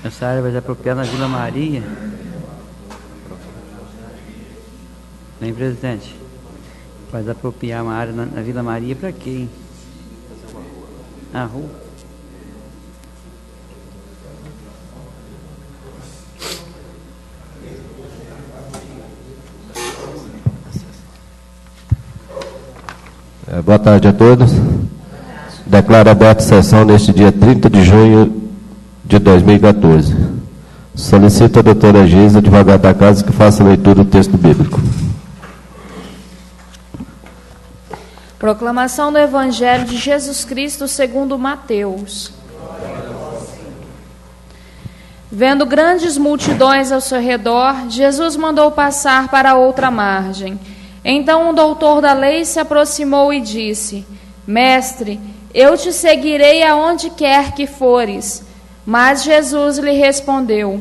Essa área vai ser apropriada na Vila Maria. Bem, presidente. Vai apropriar uma área na Vila Maria para quê, hein? A rua. Boa tarde a todos. Declaro aberta a sessão neste dia 30 de junho de 2014. Solicito a doutora Geisa, advogada da casa, que faça a leitura do texto bíblico. Proclamação do Evangelho de Jesus Cristo segundo Mateus. Vendo grandes multidões ao seu redor, Jesus mandou passar para outra margem. Então um doutor da lei se aproximou e disse: Mestre, eu te seguirei aonde quer que fores. Mas Jesus lhe respondeu: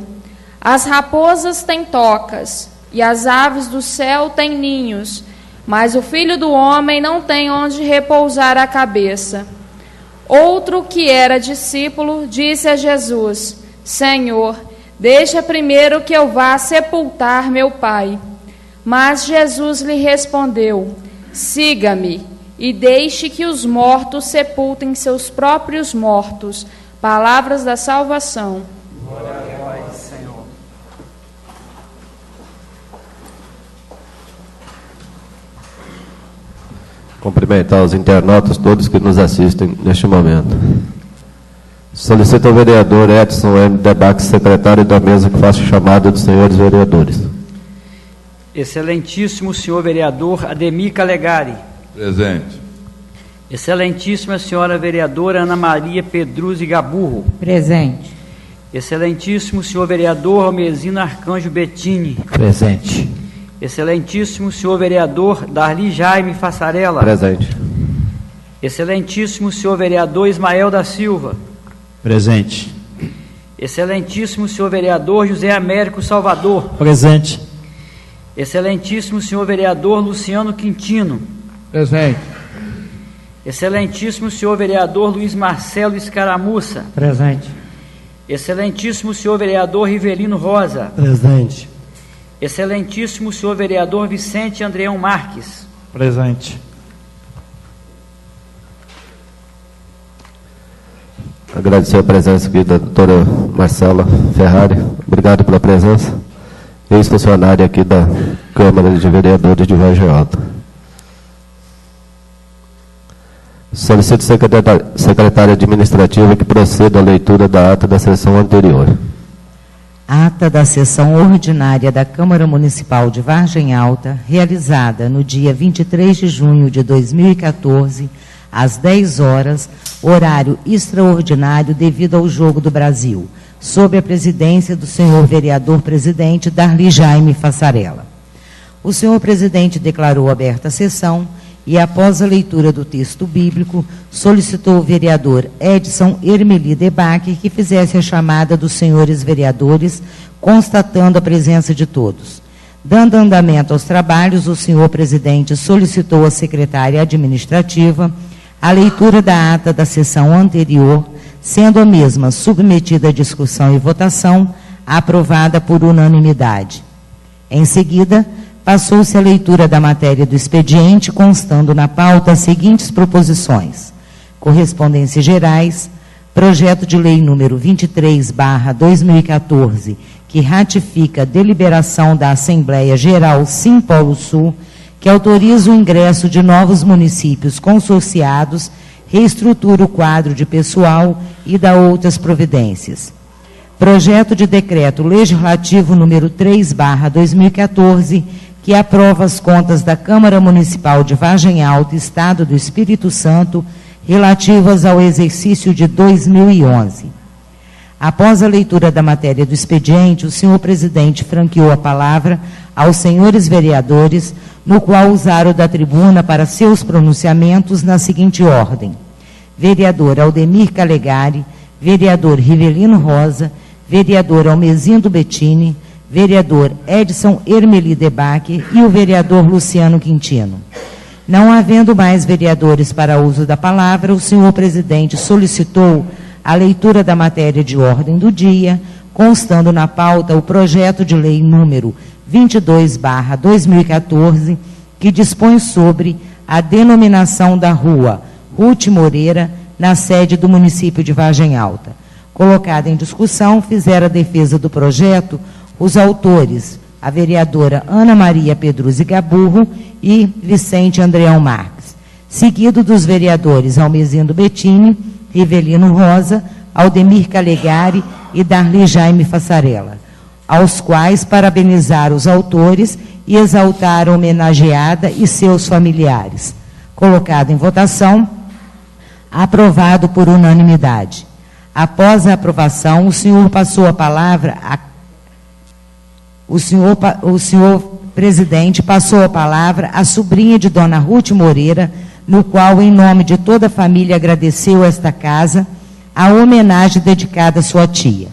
As raposas têm tocas, e as aves do céu têm ninhos, mas o Filho do Homem não tem onde repousar a cabeça. Outro que era discípulo disse a Jesus: Senhor, deixa primeiro que eu vá sepultar meu pai. Mas Jesus lhe respondeu: Siga-me, e deixe que os mortos sepultem seus próprios mortos. Palavras da salvação. Glória a vós, Senhor. Cumprimentar os internautas todos que nos assistem neste momento. Solicito ao vereador Edson M. Debac, secretário da mesa, que faça a chamada dos senhores vereadores. Excelentíssimo senhor vereador Ademir Calegari. Presente. Excelentíssima senhora vereadora Ana Maria Pedruzzi Gaburro. Presente. Excelentíssimo senhor vereador Almezino Arcanjo Bettini. Presente. Excelentíssimo senhor vereador Darli Jaime Fassarella. Presente. Excelentíssimo senhor vereador Ismael da Silva. Presente. Excelentíssimo senhor vereador José Américo Salvador. Presente. Excelentíssimo senhor vereador Luciano Quintino. Presente. Excelentíssimo senhor vereador Luiz Marcelo Escaramuça. Presente. Excelentíssimo senhor vereador Rivelino Rosa. Presente. Excelentíssimo senhor vereador Vicente Andreão Marques. Presente. Agradecer a presença aqui da doutora Marcela Ferrari. Obrigado pela presença. Ex-funcionária aqui da Câmara de Vereadores de Vargem Alta. Solicito à secretária administrativa que proceda à leitura da ata da sessão anterior. Ata da sessão ordinária da Câmara Municipal de Vargem Alta, realizada no dia 23 de junho de 2014, às 10 horas, horário extraordinário devido ao Jogo do Brasil, sob a presidência do senhor vereador presidente Darli Jaime Fassarella. O senhor presidente declarou aberta a sessão e, após a leitura do texto bíblico, solicitou o vereador Edson Hermeli Debac que fizesse a chamada dos senhores vereadores, constatando a presença de todos. Dando andamento aos trabalhos, o senhor presidente solicitou à secretária administrativa a leitura da ata da sessão anterior, sendo a mesma submetida à discussão e votação, aprovada por unanimidade. Em seguida, passou-se a leitura da matéria do expediente, constando na pauta as seguintes proposições: correspondências gerais, projeto de lei número 23/2014, que ratifica a deliberação da Assembleia Geral Sim Polo Sul, que autoriza o ingresso de novos municípios consorciados, reestrutura o quadro de pessoal e dá outras providências. Projeto de decreto legislativo número 3/2014, que aprova as contas da Câmara Municipal de Vargem Alta, Estado do Espírito Santo, relativas ao exercício de 2011. Após a leitura da matéria do expediente, o senhor presidente franqueou a palavra aos senhores vereadores, no qual usaram da tribuna para seus pronunciamentos na seguinte ordem: vereador Aldemir Calegari, vereador Rivelino Rosa, vereador Almezino Bettini, vereador Edson Hermeli Debac e o vereador Luciano Quintino. Não havendo mais vereadores para uso da palavra, o senhor presidente solicitou a leitura da matéria de ordem do dia, constando na pauta o projeto de lei número 22/2014, que dispõe sobre a denominação da rua Ruth Moreira, na sede do município de Vargem Alta. Colocada em discussão, fizeram a defesa do projeto os autores, a vereadora Ana Maria Pedruzzi Gaburro e Vicente Andreão Marques, seguido dos vereadores Almezindo Bettini, Rivelino Rosa, Aldemir Calegari e Darli Jaime Fassarella, aos quais parabenizaram os autores e exaltaram a homenageada e seus familiares. Colocado em votação, aprovado por unanimidade. Após a aprovação, o senhor passou a palavra o senhor presidente passou a palavra à sobrinha de Dona Ruth Moreira, no qual, em nome de toda a família, agradeceu a esta casa a homenagem dedicada à sua tia.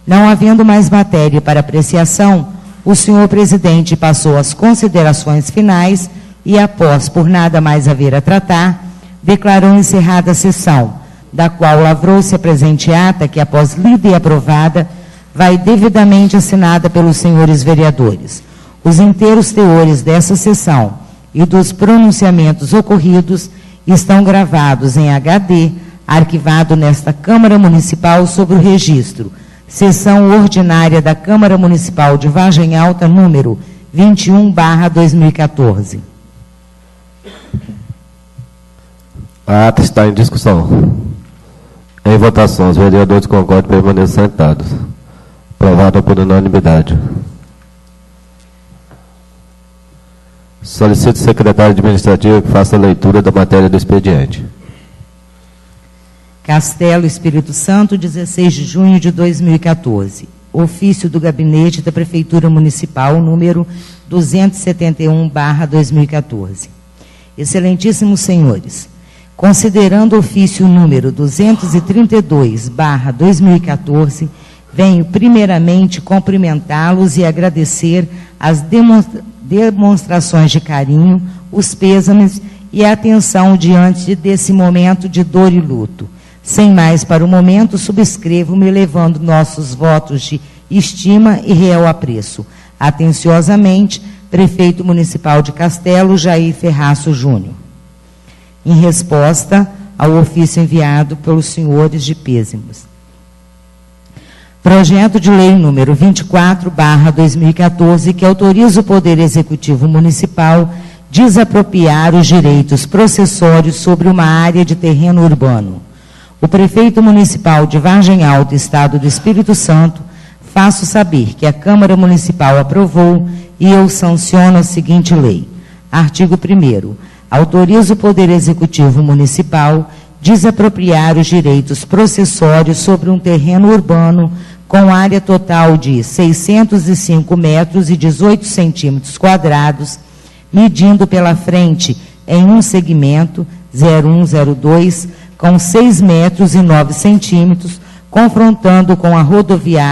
Não havendo mais matéria para apreciação, o senhor presidente passou às considerações finais e, após por nada mais haver a tratar, declarou encerrada a sessão, da qual lavrou-se a presente ata, que, após lida e aprovada, vai devidamente assinada pelos senhores vereadores. Os inteiros teores dessa sessão e dos pronunciamentos ocorridos estão gravados em HD, arquivado nesta Câmara Municipal sobre o registro, sessão ordinária da Câmara Municipal de Vargem Alta, número 21/2014. A ata está em discussão. Em votação, os vereadores concordam em permanecer sentados. Aprovada por unanimidade. Solicito ao secretário administrativo que faça a leitura da matéria do expediente. Castelo, Espírito Santo, 16 de junho de 2014. Ofício do Gabinete da Prefeitura Municipal, número 271/2014. Excelentíssimos senhores, considerando o ofício número 232/2014, venho primeiramente cumprimentá-los e agradecer as demonstrações de carinho, os pêsames e a atenção diante desse momento de dor e luto. Sem mais para o momento, subscrevo-me levando nossos votos de estima e real apreço. Atenciosamente, Prefeito Municipal de Castelo, Jair Ferraço Júnior. Em resposta ao ofício enviado pelos senhores de pêsames. Projeto de lei número 24/2014, que autoriza o Poder Executivo Municipal desapropriar os direitos processórios sobre uma área de terreno urbano. O prefeito municipal de Vargem Alta, Estado do Espírito Santo, faço saber que a Câmara Municipal aprovou e eu sanciono a seguinte lei. Artigo 1º. Autoriza o Poder Executivo Municipal desapropriar os direitos processórios sobre um terreno urbano com área total de 605 metros e 18 centímetros quadrados, medindo pela frente em um segmento 0102 com 6 metros e 9 centímetros, confrontando com a rodovia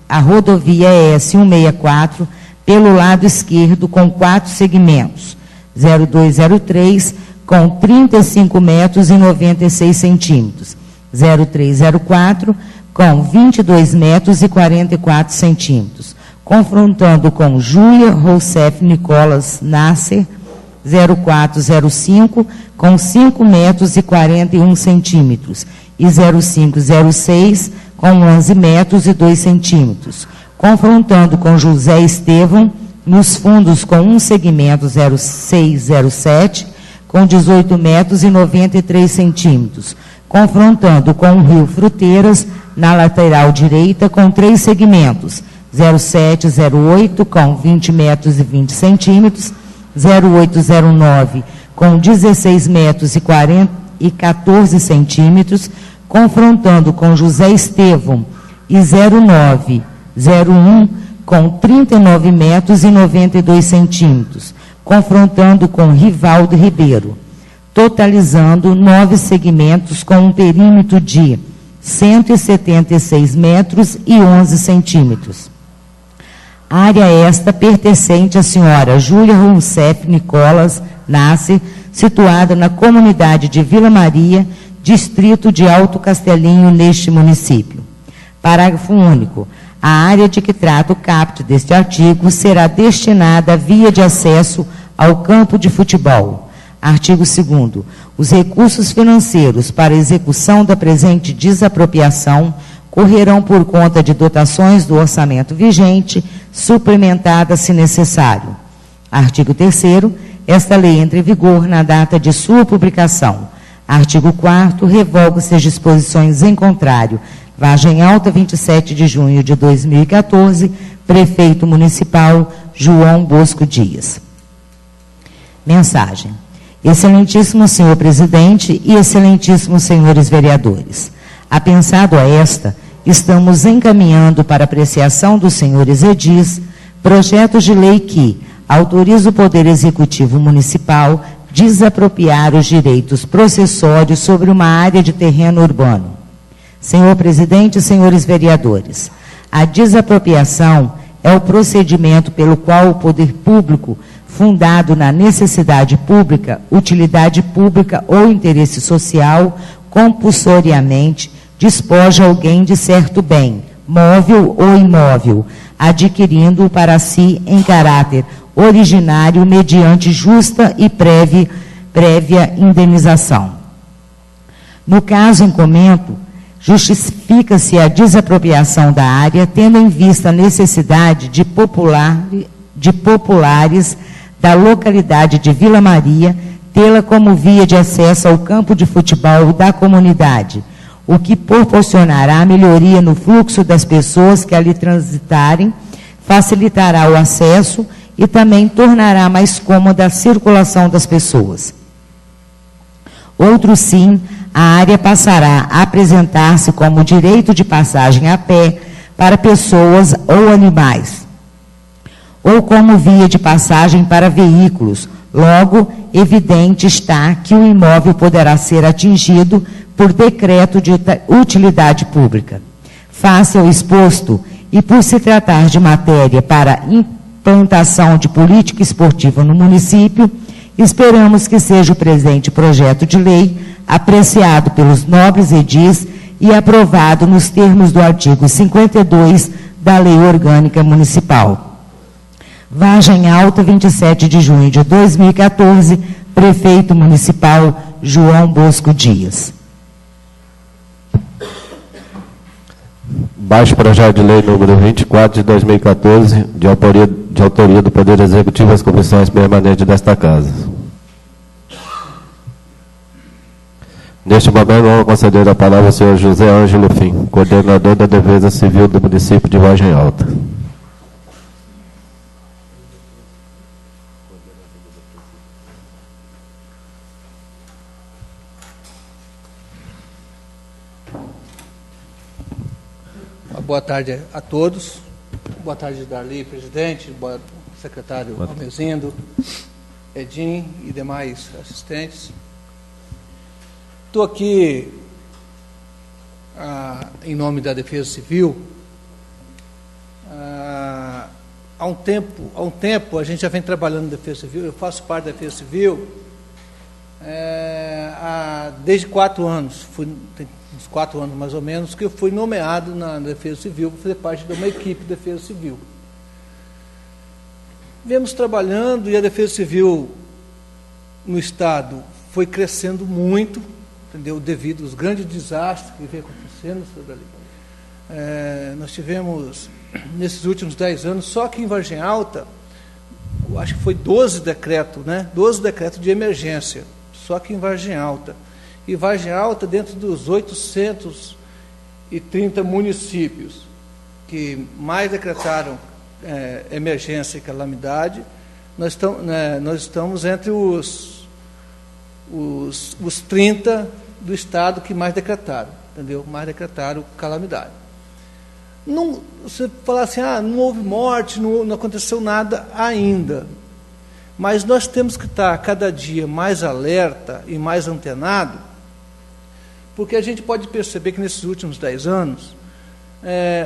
S164 pelo lado esquerdo com 4 segmentos, 0203 com 35 metros e 96 centímetros, 0304 com 22 metros e 44 centímetros, confrontando com Júlia Rousseff Nicolas Nasser, 0405, com 5 metros e 41 centímetros, e 0506, com 11 metros e 2 centímetros, confrontando com José Estevão, nos fundos com um segmento 0607, com 18 metros e 93 centímetros, confrontando com o Rio Fruteiras, na lateral direita, com 3 segmentos, 0708, com 20 metros e 20 centímetros, 0809, com 16 metros e 14 centímetros, confrontando com José Estevão, e 0901, com 39 metros e 92 centímetros, confrontando com Rivaldo Ribeiro, totalizando 9 segmentos com um perímetro de 176 metros e 11 centímetros. Área esta pertencente à senhora Júlia Rousseff Nicolas Nasser, situada na comunidade de Vila Maria, distrito de Alto Castelinho, neste município. Parágrafo único. A área de que trata o caput deste artigo será destinada à via de acesso ao campo de futebol. Artigo 2º. Os recursos financeiros para execução da presente desapropriação correrão por conta de dotações do orçamento vigente, suplementadas se necessário. Artigo 3º. Esta lei entra em vigor na data de sua publicação. Artigo 4º. Revoga-se as disposições em contrário. Vargem Alta, 27 de junho de 2014, Prefeito Municipal João Bosco Dias. Mensagem. Excelentíssimo senhor presidente e excelentíssimos senhores vereadores, apensado a esta, estamos encaminhando para apreciação dos senhores edis projetos de lei que autoriza o Poder Executivo Municipal desapropriar os direitos processórios sobre uma área de terreno urbano. Senhor presidente e senhores vereadores, a desapropriação é o procedimento pelo qual o poder público, fundado na necessidade pública, utilidade pública ou interesse social, compulsoriamente despoja alguém de certo bem, móvel ou imóvel, adquirindo-o para si em caráter originário mediante justa e prévia indenização. No caso em comento, justifica-se a desapropriação da área, tendo em vista a necessidade de populares da localidade de Vila Maria tê-la como via de acesso ao campo de futebol da comunidade, o que proporcionará melhoria no fluxo das pessoas que ali transitarem, facilitará o acesso e também tornará mais cômoda a circulação das pessoas. Outro sim, a área passará a apresentar-se como direito de passagem a pé para pessoas ou animais, ou como via de passagem para veículos. Logo, evidente está que o imóvel poderá ser atingido por decreto de utilidade pública. Face ao exposto, e por se tratar de matéria para implantação de política esportiva no município, esperamos que seja o presente projeto de lei apreciado pelos nobres edis e aprovado nos termos do artigo 52 da Lei Orgânica Municipal. Vargem Alta, 27 de junho de 2014, Prefeito Municipal João Bosco Dias. Baixo projeto de lei número 24 de 2014, de autoria do Poder Executivo e as comissões permanentes desta Casa. Neste momento, vou conceder a palavra ao senhor José Ângelo Fim, coordenador da Defesa Civil do município de Vargem Alta. Boa tarde a todos. Boa tarde, Darli, presidente, secretário Almezindo, Edim e demais assistentes. Estou aqui em nome da Defesa Civil. Há um tempo a gente já vem trabalhando na Defesa Civil. Eu faço parte da Defesa Civil desde 4 anos. Tem uns 4 anos mais ou menos que eu fui nomeado na Defesa Civil para fazer parte de uma equipe de Defesa Civil. Viemos trabalhando e a Defesa Civil no Estado foi crescendo muito, entendeu? Devido aos grandes desastres que vem acontecendo sobre ali. Nós tivemos, nesses últimos 10 anos, só aqui em Vargem Alta, acho que foi 12 decretos, né? 12 decretos de emergência, só aqui em Vargem Alta. E Vargem Alta, dentro dos 830 municípios que mais decretaram emergência e calamidade, nós estamos entre os 30 do Estado que mais decretaram, entendeu? Mais decretaram calamidade. Não, você falar assim, não houve morte, não aconteceu nada ainda. Mas nós temos que estar cada dia mais alerta e mais antenado, porque a gente pode perceber que nesses últimos 10 anos,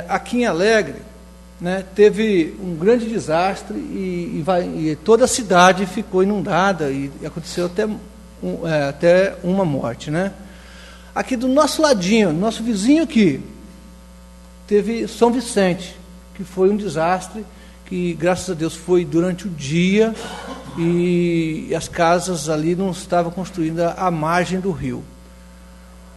aqui em Alegre, né, teve um grande desastre e toda a cidade ficou inundada e aconteceu até uma morte. Né? Aqui do nosso ladinho, nosso vizinho aqui, teve São Vicente, que foi um desastre, que graças a Deus foi durante o dia e as casas ali não estavam construídas à margem do rio.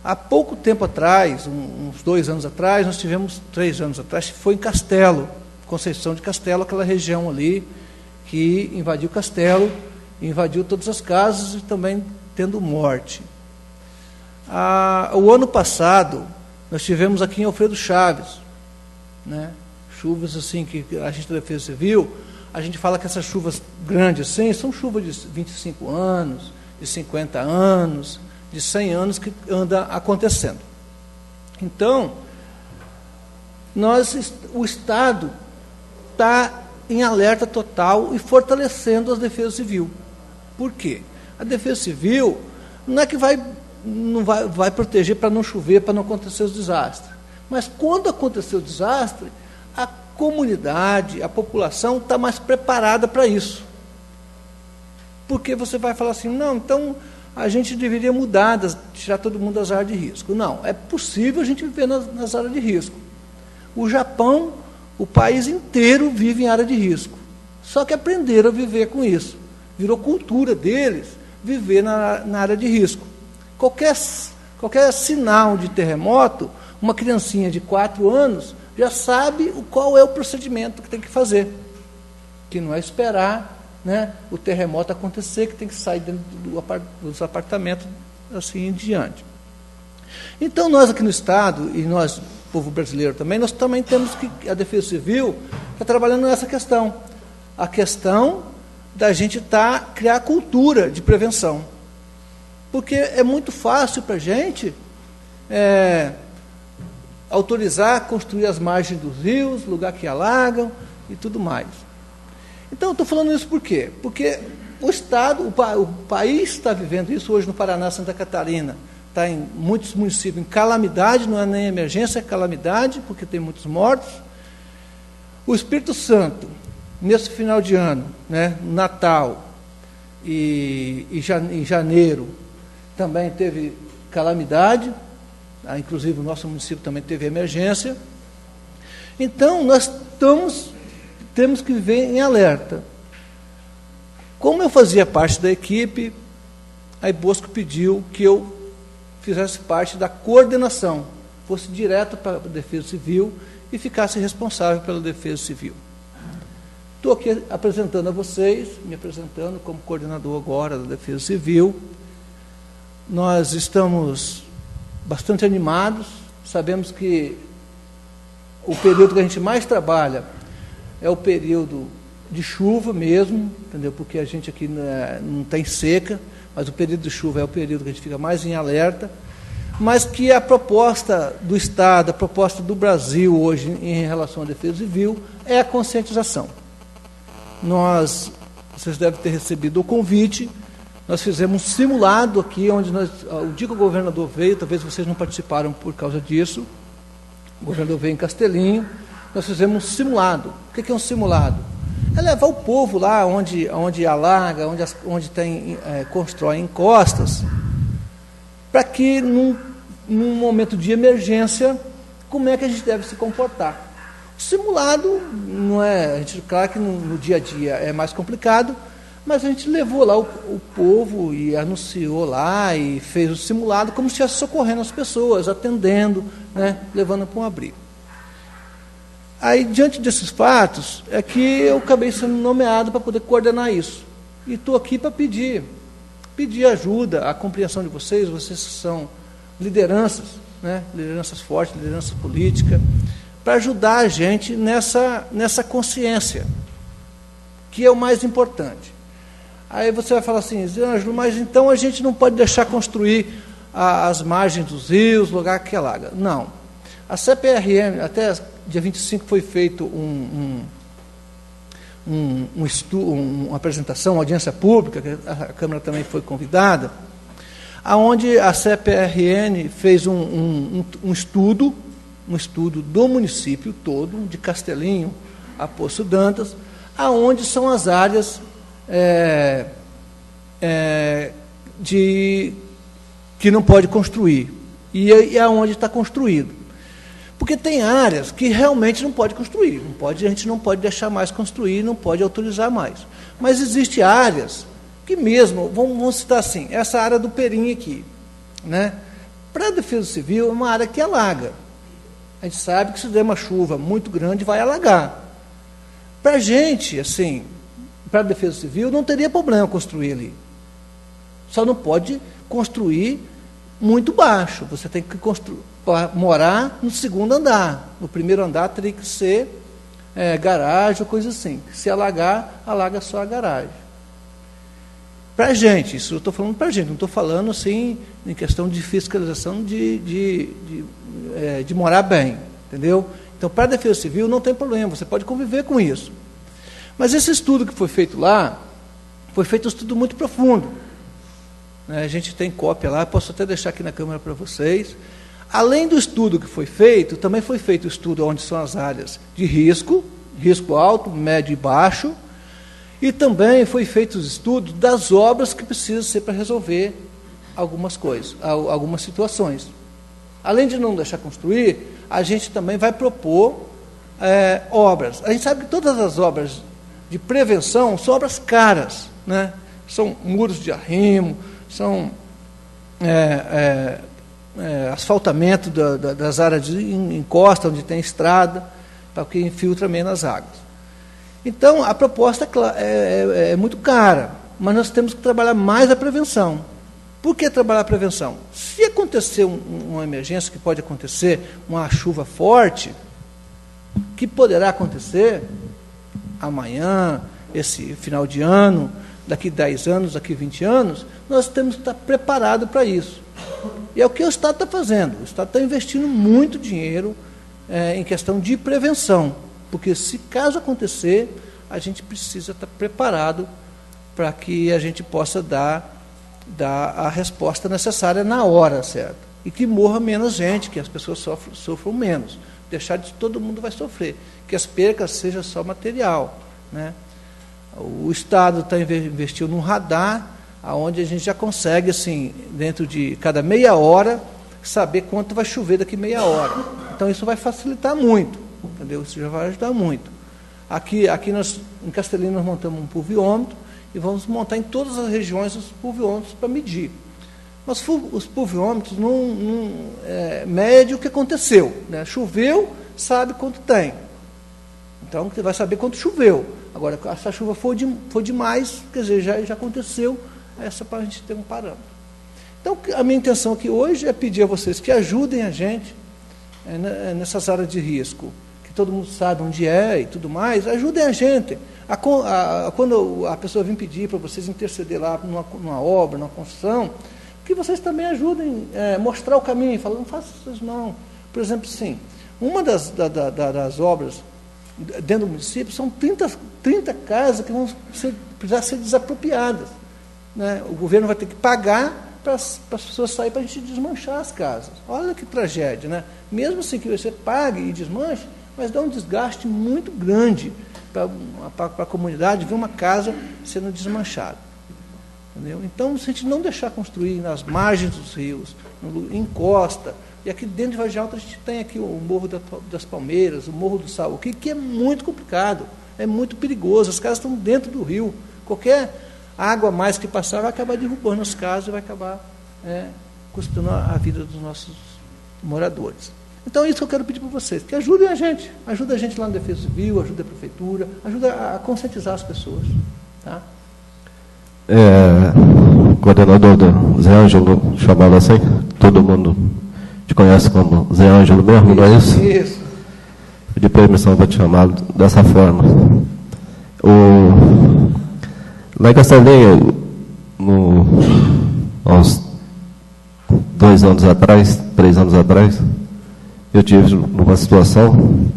Há pouco tempo atrás, uns 2 anos atrás, nós tivemos, 3 anos atrás, foi em Castelo, Conceição de Castelo, aquela região ali, que invadiu Castelo, invadiu todas as casas e também tendo morte. O ano passado, nós tivemos aqui em Alfredo Chaves, né? Chuvas assim que a gente da Defesa Civil, a gente fala que essas chuvas grandes assim, são chuvas de 25 anos, de 50 anos, de 100 anos que anda acontecendo. Então, o Estado está em alerta total e fortalecendo a Defesa Civil. Por quê? A Defesa Civil não é que não vai proteger para não chover, para não acontecer os desastres. Mas quando acontecer o desastre, a comunidade, a população está mais preparada para isso. Porque você vai falar assim, não, então a gente deveria mudar, tirar todo mundo das áreas de risco. Não, é possível a gente viver nas áreas de risco. O Japão, o país inteiro vive em área de risco. Só que aprenderam a viver com isso. Virou cultura deles viver na área de risco. Qualquer sinal de terremoto, uma criancinha de 4 anos já sabe qual é o procedimento que tem que fazer. Que não é esperar, né, o terremoto acontecer, que tem que sair dentro dos apartamentos, assim em diante. Então, nós aqui no Estado, e nós, povo brasileiro também, nós também temos que, a Defesa Civil está trabalhando nessa questão. A questão da gente criar cultura de prevenção. Porque é muito fácil para a gente autorizar, construir as margens dos rios, lugar que alagam e tudo mais. Então, eu estou falando isso por quê? Porque o Estado, o país está vivendo isso hoje no Paraná, Santa Catarina, está em muitos municípios em calamidade, não é nem emergência, é calamidade, porque tem muitos mortos. O Espírito Santo, nesse final de ano, né, Natal e em janeiro, também teve calamidade, inclusive o nosso município também teve emergência. Então, nós temos que viver em alerta. Como eu fazia parte da equipe, a Bosco pediu que eu fizesse parte da coordenação, fosse direto para a Defesa Civil e ficasse responsável pela Defesa Civil. Estou aqui apresentando a vocês, me apresentando como coordenador agora da Defesa Civil. Nós estamos bastante animados, sabemos que o período que a gente mais trabalha é o período de chuva mesmo, entendeu? Porque a gente aqui não tem seca, mas o período de chuva é o período que a gente fica mais em alerta, mas que a proposta do Estado, a proposta do Brasil hoje em relação à Defesa Civil é a conscientização. Vocês devem ter recebido o convite, nós fizemos um simulado aqui, onde o dia que o governador veio, talvez vocês não participaram por causa disso, o governador veio em Castelinho, nós fizemos um simulado. O que é um simulado? É levar o povo lá onde alaga, onde constrói encostas, para que num momento de emergência, como é que a gente deve se comportar. O simulado não é, claro que no dia a dia é mais complicado, mas a gente levou lá o povo e anunciou lá e fez o simulado como se estivesse socorrendo as pessoas, atendendo, né, levando para um abrigo. Aí, diante desses fatos, é que eu acabei sendo nomeado para poder coordenar isso. E estou aqui para pedir ajuda, a compreensão de vocês que são lideranças, né, lideranças fortes, liderança política, para ajudar a gente nessa consciência, que é o mais importante. Aí você vai falar assim, Ângelo, mas então a gente não pode deixar construir as margens dos rios, lugar que alaga. Não. A CPRM, até dia 25 foi feito uma apresentação, uma audiência pública, que a Câmara também foi convidada, aonde a CPRN fez um estudo do município todo, de Castelinho a Poço Dantas, aonde são as áreas que não pode construir, e aonde está construído. Porque tem áreas que realmente não pode construir, a gente não pode deixar mais construir, não pode autorizar mais. Mas existem áreas que mesmo, vamos citar assim, essa área do Perim aqui, né? Para a Defesa Civil é uma área que alaga. A gente sabe que se der uma chuva muito grande vai alagar. Para a gente, assim, para a Defesa Civil não teria problema construir ali. Só não pode construir muito baixo. Você tem que morar no segundo andar. No primeiro andar teria que ser garagem ou coisa assim. Se alagar, alaga só a garagem. Para a gente, isso eu estou falando para a gente, não estou falando assim em questão de fiscalização de morar bem, entendeu? Então, para a Defesa Civil não tem problema, você pode conviver com isso. Mas esse estudo que foi feito lá, foi feito um estudo muito profundo. A gente tem cópia lá, posso até deixar aqui na câmera para vocês. Além do estudo que foi feito, também foi feito o estudo onde são as áreas de risco alto, médio e baixo, e também foi feito os estudos das obras que precisam ser para resolver algumas coisas, algumas situações. Além de não deixar construir, a gente também vai propor obras. A gente sabe que todas as obras de prevenção são obras caras, né? São muros de arrimo, são asfaltamento das áreas de encosta, onde tem estrada, para que infiltra menos águas. Então, a proposta é muito cara, mas nós temos que trabalhar mais a prevenção. Por que trabalhar a prevenção? Se acontecer uma emergência, que pode acontecer, uma chuva forte, que poderá acontecer amanhã, esse final de ano, daqui 10 anos, daqui 20 anos, nós temos que estar preparados para isso. E é o que o Estado está fazendo. O Estado está investindo muito dinheiro em questão de prevenção, porque se caso acontecer, a gente precisa estar preparado para que a gente possa dar a resposta necessária na hora certa. E que morra menos gente, que as pessoas sofram menos. Deixar de todo mundo vai sofrer. Que as percas sejam só material, né? O Estado está investindo num radar, onde a gente já consegue, assim, dentro de cada meia hora, saber quanto vai chover daqui meia hora. Então, isso vai facilitar muito, entendeu? Isso já vai ajudar muito. Aqui em Castelino, nós montamos um pluviômetro e vamos montar em todas as regiões os pluviômetros para medir. Mas os pluviômetros não medem o que aconteceu, né? Choveu, sabe quanto tem. Então, você vai saber quanto choveu. Agora, se a chuva for demais, quer dizer, já aconteceu, essa para a gente ter um parâmetro. Então, a minha intenção aqui hoje é pedir a vocês que ajudem a gente nessas áreas de risco, que todo mundo sabe onde é e tudo mais, ajudem a gente. Quando a pessoa vir pedir para vocês interceder lá numa obra, numa construção, que vocês também ajudem, mostrar o caminho, falar, não faça isso não. Por exemplo, sim, uma das obras dentro do município são 30 casas que vão precisar ser desapropriadas, né? O governo vai ter que pagar para as pessoas saírem, para a gente desmanchar as casas. Olha que tragédia, né? Mesmo assim que você pague e desmanche, mas dá um desgaste muito grande para a comunidade ver uma casa sendo desmanchada. Entendeu? Então, se a gente não deixar construir nas margens dos rios, em costa, e aqui dentro de Vargem Alta a gente tem aqui o Morro das Palmeiras, o Morro do Sal, que é muito complicado, é muito perigoso, as casas estão dentro do rio, qualquer água a mais que passar vai acabar derrubando as casas e vai acabar custando a vida dos nossos moradores. Então, é isso que eu quero pedir para vocês, que ajudem a gente lá na Defesa Civil, ajuda a Prefeitura, ajuda a conscientizar as pessoas. Tá? Coordenador do Zé Ângelo, chamado assim, todo mundo te conhece como Zé Ângelo mesmo, isso, não é isso? Isso. Pedi permissão para te chamar dessa forma. Lá em Castelinho, há uns 2 anos atrás, 3 anos atrás, eu tive uma situação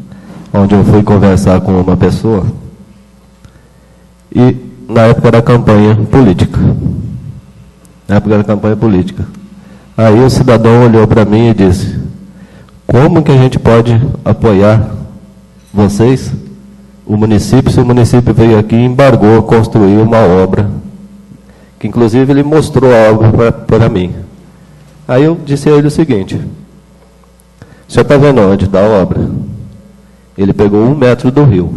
onde eu fui conversar com uma pessoa e na época da campanha política. Aí o cidadão olhou para mim e disse, como que a gente pode apoiar vocês, o município, se o município veio aqui e embargou construir uma obra, que inclusive ele mostrou a obra para mim. Aí eu disse a ele o seguinte, O senhor está vendo onde está a obra? Ele pegou 1 metro do rio.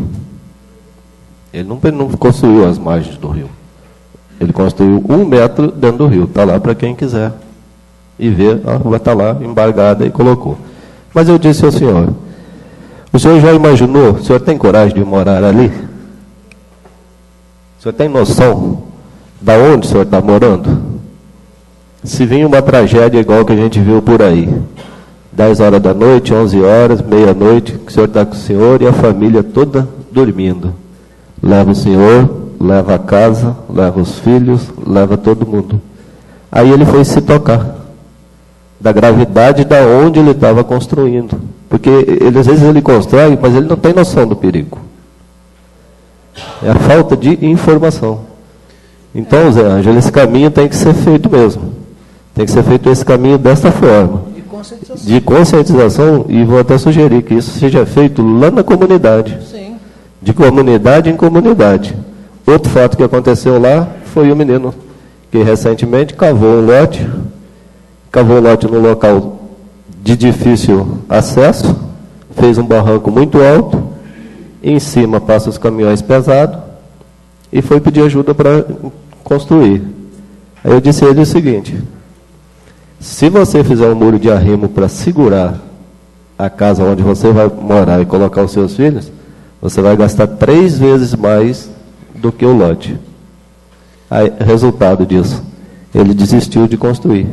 Ele não construiu as margens do rio. Ele construiu 1 metro dentro do rio. Está lá para quem quiser e ver, a rua está lá, embargada, e colocou. Mas eu disse ao senhor, o senhor já imaginou, o senhor tem coragem de morar ali? O senhor tem noção de onde o senhor está morando? Se vir uma tragédia igual que a gente viu por aí, 10 horas da noite, 11 horas, meia-noite, que o senhor está com o senhor e a família toda dormindo. Leva o senhor, leva a casa, leva os filhos, leva todo mundo. Aí ele foi se tocar da gravidade da onde ele estava construindo. Porque às vezes ele constrói, mas ele não tem noção do perigo. É a falta de informação. Então, Zé Ângelo, esse caminho tem que ser feito mesmo. Tem que ser feito esse caminho desta forma. De conscientização, e vou até sugerir que isso seja feito lá na comunidade. Sim. De comunidade em comunidade. Outro fato que aconteceu lá foi o menino que recentemente cavou um lote no local de difícil acesso, fez um barranco muito alto, em cima passa os caminhões pesados, e foi pedir ajuda para construir. Aí eu disse a ele o seguinte, se você fizer um muro de arrimo para segurar a casa onde você vai morar e colocar os seus filhos, você vai gastar 3 vezes mais do que o lote. Aí, resultado disso, ele desistiu de construir.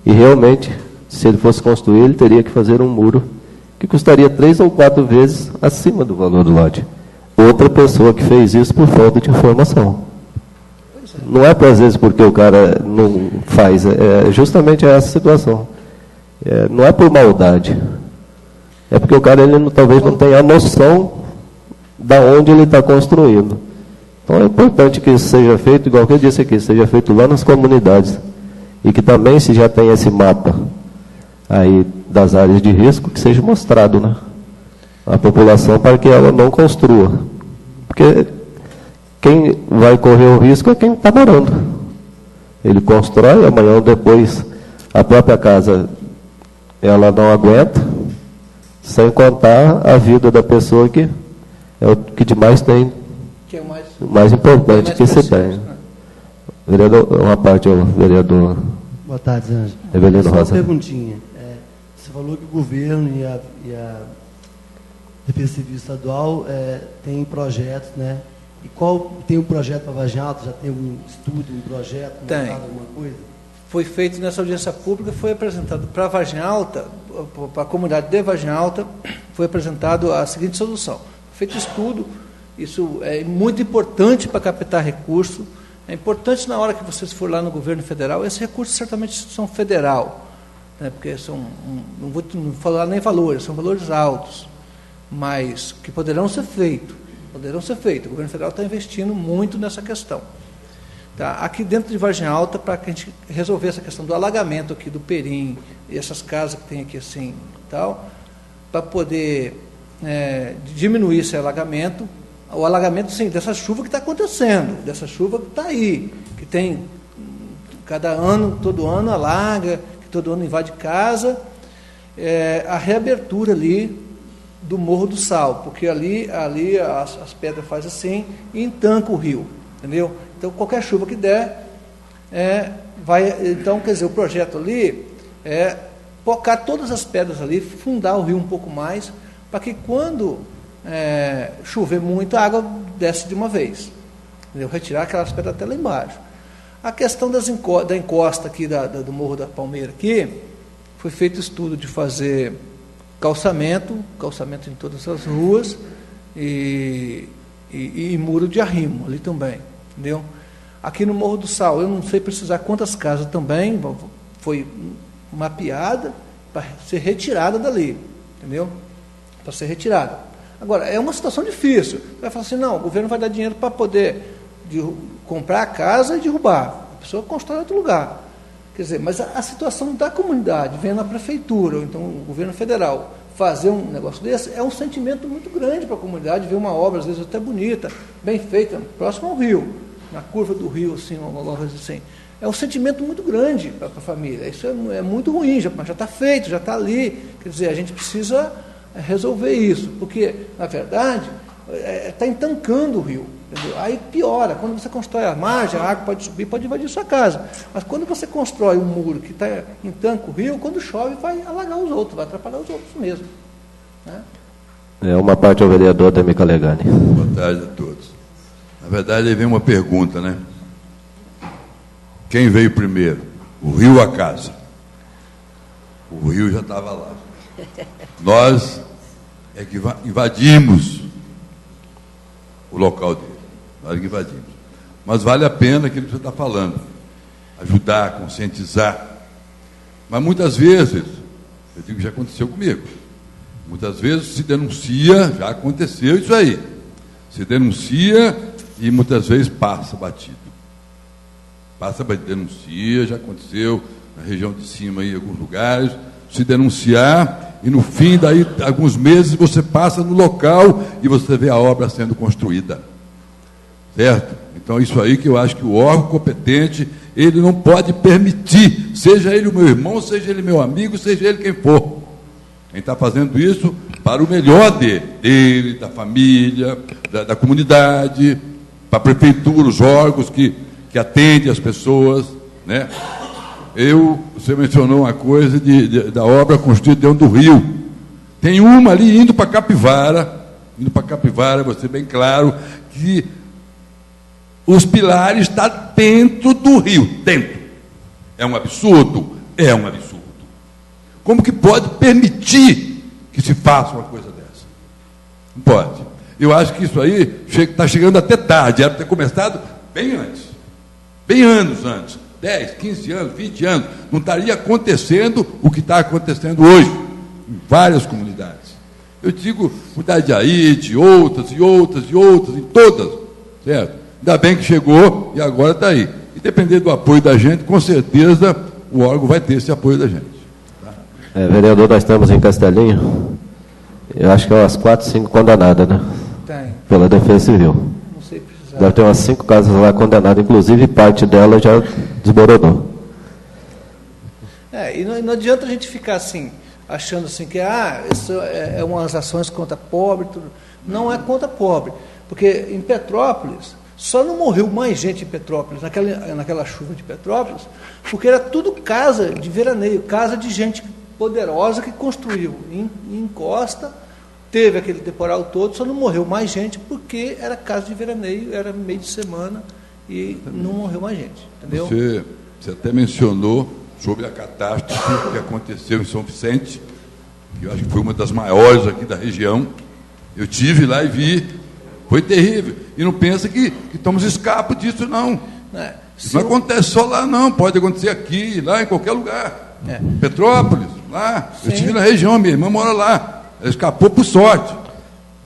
E realmente, se ele fosse construir, ele teria que fazer um muro que custaria 3 ou 4 vezes acima do valor do lote. Outra pessoa que fez isso por falta de informação. Não é, às vezes, porque o cara não faz, é justamente essa situação. Não é por maldade. É porque o cara talvez não tenha a noção da onde ele está construindo. Então é importante que isso seja feito, igual que eu disse aqui, seja feito lá nas comunidades. E que também, se já tem esse mapa aí das áreas de risco, que seja mostrado, né, à população para que ela não construa. Porque quem vai correr o risco é quem está morando. Ele constrói, amanhã ou depois a própria casa ela não aguenta, sem contar a vida da pessoa que é o que demais tem, que é o mais importante que se tem. Vereador, uma parte, vereador. Boa tarde, Zé Ângelo. Evelino Rosa. Uma perguntinha. Você falou que o governo e a Defesa Civil Estadual tem projetos, né? E qual tem um projeto para Vargem Alta? Já tem algum estudo, um projeto, alguma coisa? Foi feito nessa audiência pública, foi apresentado para Vargem Alta, para a comunidade de Vargem Alta, foi apresentado a seguinte solução. Feito estudo, isso é muito importante para captar recurso. É importante na hora que vocês for lá no governo federal, esses recursos certamente são federal, né, porque não vou falar nem valores, são valores altos, mas que poderão ser feitos. O governo federal está investindo muito nessa questão. Tá? Aqui dentro de Vargem Alta, para que a gente resolver essa questão do alagamento aqui do Perim, e essas casas que tem aqui assim, tal, para poder diminuir esse alagamento, o alagamento, sim, dessa chuva que está acontecendo, dessa chuva que está aí, que tem, cada ano, todo ano alaga, que todo ano invade casa, a reabertura ali do Morro do Sal, porque ali as pedras fazem assim e entanca o rio, entendeu? Então, qualquer chuva que der, então, quer dizer, o projeto ali é focar todas as pedras ali, fundar o rio um pouco mais, para que quando chover muito, a água desce de uma vez, entendeu? Retirar aquelas pedras até lá embaixo. A questão da encosta aqui do Morro da Palmeira aqui, foi feito estudo de fazer calçamento em todas as ruas e muro de arrimo ali também, entendeu? Aqui no Morro do Sal, eu não sei precisar quantas casas também, foi mapeada para ser retirada dali, entendeu? Para ser retirada. Agora, é uma situação difícil. Você vai falar assim, não, o governo vai dar dinheiro para poder comprar a casa e derrubar. A pessoa constrói em outro lugar. Quer dizer, mas a situação da comunidade, vendo a prefeitura, ou então o governo federal, fazer um negócio desse, é um sentimento muito grande para a comunidade, ver uma obra, às vezes até bonita, bem feita, próximo ao rio, na curva do rio, assim, alguma coisa assim. é um sentimento muito grande para a família. Isso é muito ruim, já está feito, já está ali. Quer dizer, a gente precisa resolver isso, porque, na verdade, está entancando o rio. Entendeu? Aí piora. Quando você constrói a margem, a água pode subir, pode invadir sua casa. Mas quando você constrói um muro que entanca o rio, quando chove, vai alagar os outros, vai atrapalhar os outros mesmo. Né? Uma parte ao vereador Ademir Calegani. Boa tarde a todos. Na verdade, aí vem uma pergunta, né? Quem veio primeiro? O rio ou a casa? O rio já estava lá. Nós é que invadimos o local dele. Nós que invadimos. Mas vale a pena aquilo que você está falando. Ajudar, conscientizar. Mas muitas vezes, eu digo que já aconteceu comigo, muitas vezes se denuncia, já aconteceu isso aí. Se denuncia e muitas vezes passa batido. Passa batido, denuncia, já aconteceu na região de cima aí, em alguns lugares, se denunciar e no fim, daí, alguns meses, você passa no local e você vê a obra sendo construída. Certo? Então, isso aí que eu acho que o órgão competente, ele não pode permitir, seja ele o meu irmão, seja ele meu amigo, seja ele quem for. Quem está fazendo isso para o melhor dele, da família, da comunidade, para a prefeitura, os órgãos que atendem as pessoas, né? Você mencionou uma coisa da obra construída dentro do rio. Tem uma ali indo para Capivara, você bem claro que os pilares estão dentro do rio, dentro. É um absurdo? É um absurdo. Como que pode permitir que se faça uma coisa dessa? Não pode. Eu acho que isso aí está chegando até tarde, era para ter começado bem antes. Bem anos antes. 10, 15 anos, 20 anos. Não estaria acontecendo o que está acontecendo hoje, em várias comunidades. Eu digo comunidade de Aide, outras, em todas. Certo? Ainda bem que chegou e agora está aí. E dependendo do apoio da gente, com certeza o órgão vai ter esse apoio da gente. Vereador, nós estamos em Castelinho. Eu acho que é umas 4, 5 condenadas, né? Tem. Pela Defesa Civil. Não sei precisar. Deve ter umas 5 casas lá condenadas, inclusive parte dela já desmoronou. E não adianta a gente ficar assim, achando assim que isso é umas ações contra pobre, tudo. Não é contra pobre. Porque em Petrópolis, só não morreu mais gente em Petrópolis, naquela chuva de Petrópolis, porque era tudo casa de veraneio, casa de gente poderosa que construiu em Costa, teve aquele temporal todo, só não morreu mais gente porque era casa de veraneio, era meio de semana e não morreu mais gente, entendeu? Você até mencionou sobre a catástrofe que aconteceu em São Vicente, que eu acho que foi uma das maiores aqui da região. Eu tive lá e vi, foi terrível. E não pensa que estamos escapos disso, não. Isso não acontece só lá, não. Pode acontecer aqui, lá, em qualquer lugar. Petrópolis, lá. Sim. Eu estive na região, minha irmã mora lá. Ela escapou por sorte.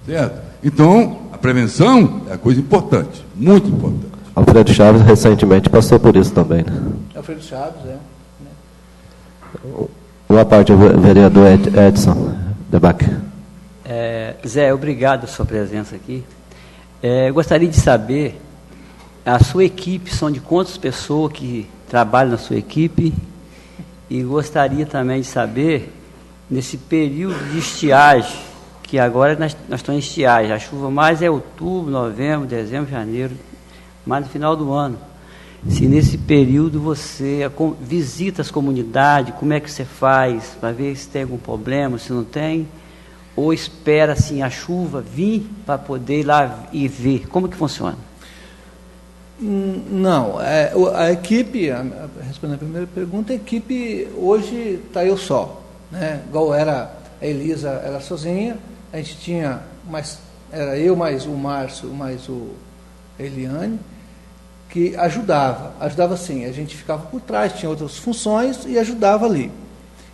Certo? Então, a prevenção é uma coisa importante, muito importante. Alfredo Chaves recentemente passou por isso também, né? Alfredo Chaves, Uma parte, o vereador Edson Debac. Zé, obrigado pela sua presença aqui. Gostaria de saber, a sua equipe, são de quantas pessoas que trabalham na sua equipe? E gostaria também de saber, nesse período de estiagem, que agora nós estamos em estiagem, a chuva mais é outubro, novembro, dezembro, janeiro, mais no final do ano. Se nesse período você visita as comunidades, como é que você faz para ver se tem algum problema, se não tem, ou espera assim a chuva vir para poder ir lá e ver? Como que funciona? Não, a equipe, respondendo a primeira pergunta, a equipe hoje está eu só, né? Igual era a Elisa, ela sozinha, a gente tinha, era eu mais o Márcio, mais a Eliane, que ajudava assim, a gente ficava por trás, tinha outras funções e ajudava ali.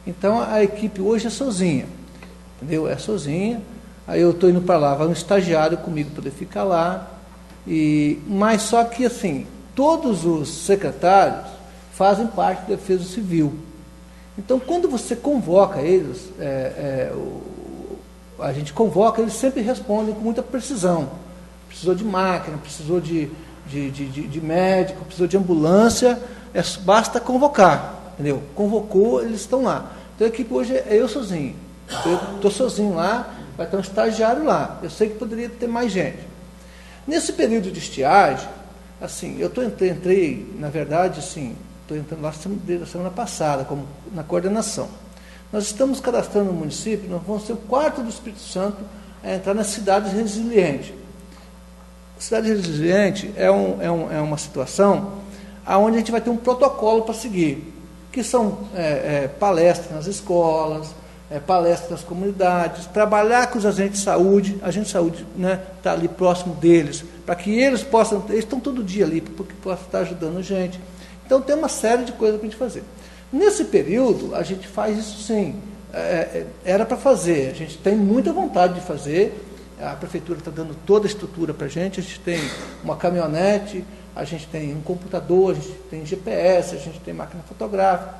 Então a equipe hoje é sozinha, entendeu? É sozinha, aí eu estou indo para lá, vai um estagiário comigo poder ficar lá, mas só que assim, todos os secretários fazem parte da Defesa Civil. Então quando você convoca eles, a gente convoca, eles sempre respondem com muita precisão. Precisou de máquina, precisou de de médico, precisou de ambulância, basta convocar, entendeu? Convocou, eles estão lá. Então a equipe hoje é eu sozinho. Eu estou sozinho lá, vai ter um estagiário lá. Eu sei que poderia ter mais gente. Nesse período de estiagem, assim, entrei, na verdade, assim, estou entrando lá desde a semana passada, como na coordenação. Nós estamos cadastrando no município, nós vamos ser o quarto do Espírito Santo a entrar na cidade resiliente. Cidade resiliente é uma situação onde a gente vai ter um protocolo para seguir, que são palestras nas escolas, palestras nas comunidades, trabalhar com os agentes de saúde, tá ali próximo deles, para que eles estão todo dia ali, porque possam estar ajudando a gente. Então tem uma série de coisas para a gente fazer. Nesse período, a gente faz isso sim, era para fazer, a gente tem muita vontade de fazer, a prefeitura está dando toda a estrutura para a gente tem uma caminhonete, a gente tem um computador, a gente tem GPS, a gente tem máquina fotográfica,